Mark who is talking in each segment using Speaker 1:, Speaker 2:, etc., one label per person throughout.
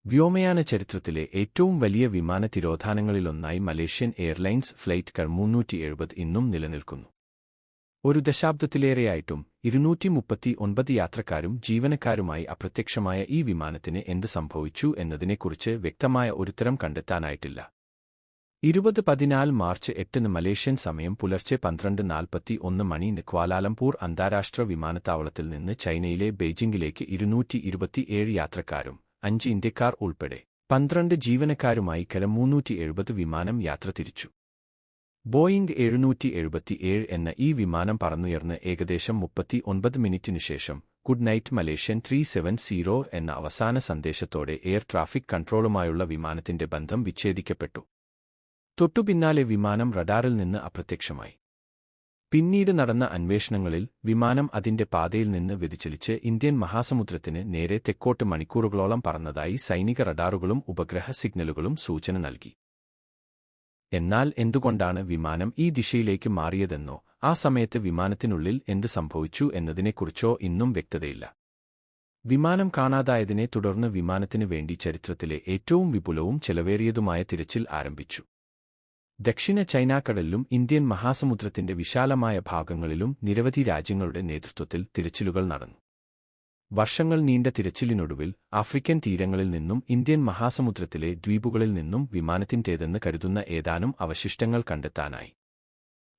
Speaker 1: വ്യോമയാന ചരിത്രത്തിലെ ഏറ്റവും വലിയ വിമാന തിരോധാനങ്ങളിലൊന്നായി മലേഷ്യൻ എയർലൈൻസ് ഫ്ലൈറ്റ് 370 ഇന്നും നിലനിൽക്കുന്നു. ഒരു ദശാബ്ദത്തിലേറെയായിട്ടും 239 യാത്രക്കാരും ജീവനക്കാരുമായി അപ്രത്യക്ഷമായ ഈ വിമാനത്തിന് എന്ത് സംഭവിച്ചു എന്നതിനെക്കുറിച്ച് വ്യക്തമായ ഒരുത്തരം കണ്ടെത്താനായിട്ടില്ല. 2014 മാർച്ച് 8 മലേഷ്യൻ സമയം പുലർച്ചെ 12:41 മണിന് ക്വാലാലംപൂർ അന്താരാഷ്ട്ര വിമാനത്താവളത്തിൽ നിന്ന് ചൈനയിലെ ബെയ്ജിംഗിലേക്ക് 227 യാത്രക്കാരും 5 ഇന്ത്യക്കാർ ഉൾപ്പെടെ 12 ജീവനക്കാരുമായി 370 വിമാനം യാത്ര തിരിച്ചു. ബോയിംഗ് 777 എന്ന ഈ വിമാനം പറന്നുയർന്ന് ഏകദേശം 39 മിനിറ്റിനു ശേഷം ഗുഡ് നൈറ്റ് മലേഷ്യൻ 370 എന്ന അവസാന സന്ദേശത്തോടെ എയർ ട്രാഫിക് കൺട്രോളുമായുള്ള വിമാനത്തിന്റെ ബന്ധം വിച്ഛേദിക്കപ്പെട്ടു. തൊട്ടുപിന്നാലെ വിമാനം റഡാറിൽ നിന്ന് അപ്രത്യക്ഷമായി. പിന്നീട് നടന്ന അന്വേഷണങ്ങളിൽ വിമാനം അതിന്റെ പാതയിൽ നിന്ന് വ്യതിചലിച്ച് ഇന്ത്യൻ മഹാസമുദ്രത്തിന് നേരെ തെക്കോട്ട് മണിക്കൂറുകളോളം പറന്നതായി സൈനിക റഡാറുകളും ഉപഗ്രഹ സിഗ്നലുകളും സൂചന നൽകി. എന്നാൽ എന്തുകൊണ്ടാണ് വിമാനം ഈ ദിശയിലേക്ക് മാറിയതെന്നോ ആ സമയത്ത് വിമാനത്തിനുള്ളിൽ എന്ത് സംഭവിച്ചു എന്നതിനെക്കുറിച്ചോ ഇന്നും വ്യക്തതയില്ല. വിമാനം കാണാതായതിനെ തുടർന്ന് വിമാനത്തിനു വേണ്ടി ചരിത്രത്തിലെ ഏറ്റവും വിപുലവും ചെലവേറിയതുമായ തിരച്ചിൽ ആരംഭിച്ചു. ദക്ഷിണ ചൈനാക്കടലിലും ഇന്ത്യൻ മഹാസമുദ്രത്തിന്റെ വിശാലമായ ഭാഗങ്ങളിലും നിരവധി രാജ്യങ്ങളുടെ നേതൃത്വത്തിൽ തിരച്ചിലുകൾ നടന്നു. വർഷങ്ങൾ നീണ്ട തിരച്ചിലിനൊടുവിൽ ആഫ്രിക്കൻ തീരങ്ങളിൽ നിന്നും ഇന്ത്യൻ മഹാസമുദ്രത്തിലെ ദ്വീപുകളിൽ നിന്നും വിമാനത്തിന്റേതെന്ന് കരുതുന്ന ഏതാനും അവശിഷ്ടങ്ങൾ കണ്ടെത്താനായി.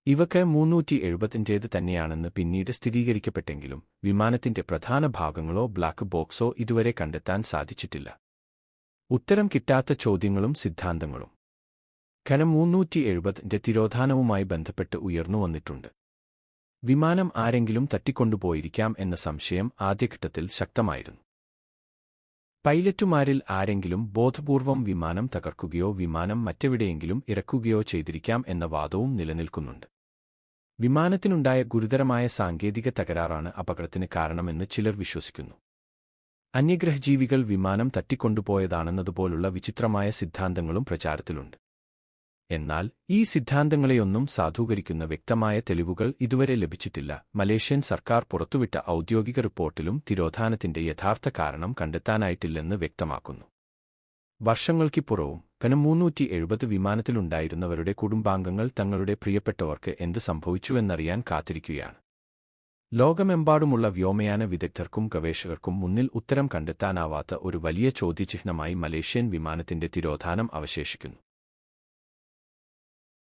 Speaker 1: ഇവക്ക് 370 തന്നെയാണെന്ന് പിന്നീട് സ്ഥിരീകരിക്കപ്പെട്ടെങ്കിലും വിമാനത്തിന്റെ പ്രധാന ഭാഗങ്ങളോ ബ്ലാക്ക് ബോക്സോ ഇതുവരെ കണ്ടെത്താൻ സാധിച്ചിട്ടില്ല. ഉത്തരം കിട്ടാത്ത ചോദ്യങ്ങളും സിദ്ധാന്തങ്ങളും 370 തിരോധാനവുമായി ബന്ധപ്പെട്ട് ഉയർന്നുവന്നിട്ടുണ്ട്. വിമാനം ആരെങ്കിലും തട്ടിക്കൊണ്ടുപോയിരിക്കാം എന്ന സംശയം ആദ്യഘട്ടത്തിൽ ശക്തമായിരുന്നു. പൈലറ്റുമാരിൽ ആരെങ്കിലും ബോധപൂർവം വിമാനം തകർക്കുകയോ വിമാനം മറ്റെവിടെയെങ്കിലും ഇറക്കുകയോ ചെയ്തിരിക്കാം എന്ന വാദവും നിലനിൽക്കുന്നുണ്ട്. വിമാനത്തിനുണ്ടായ ഗുരുതരമായ സാങ്കേതിക തകരാറാണ് അപകടത്തിന് കാരണമെന്ന് ചിലർ വിശ്വസിക്കുന്നു. അന്യഗ്രഹജീവികൾ വിമാനം തട്ടിക്കൊണ്ടുപോയതാണെന്നതുപോലുള്ള വിചിത്രമായ സിദ്ധാന്തങ്ങളും പ്രചാരത്തിലുണ്ട്. എന്നാൽ ഈ സിദ്ധാന്തങ്ങളെയൊന്നും സാധൂകരിക്കുന്ന വ്യക്തമായ തെളിവുകൾ ഇതുവരെ ലഭിച്ചിട്ടില്ല. മലേഷ്യൻ സർക്കാർ പുറത്തുവിട്ട ഔദ്യോഗിക റിപ്പോർട്ടിലും തിരോധാനത്തിന്റെ യഥാർത്ഥ കാരണം കണ്ടെത്താനായിട്ടില്ലെന്ന് വ്യക്തമാക്കുന്നു. വർഷങ്ങൾക്കിപ്പുറവും 370 വിമാനത്തിലുണ്ടായിരുന്നവരുടെ കുടുംബാംഗങ്ങൾ തങ്ങളുടെ പ്രിയപ്പെട്ടവർക്ക് എന്ത് സംഭവിച്ചുവെന്നറിയാൻ കാത്തിരിക്കുകയാണ്. ലോകമെമ്പാടുമുള്ള വ്യോമയാന വിദഗ്ധർക്കും ഗവേഷകർക്കും മുന്നിൽ ഉത്തരം കണ്ടെത്താനാവാത്ത ഒരു വലിയ ചോദ്യചിഹ്നമായി മലേഷ്യൻ വിമാനത്തിന്റെ തിരോധാനം അവശേഷിക്കുന്നു.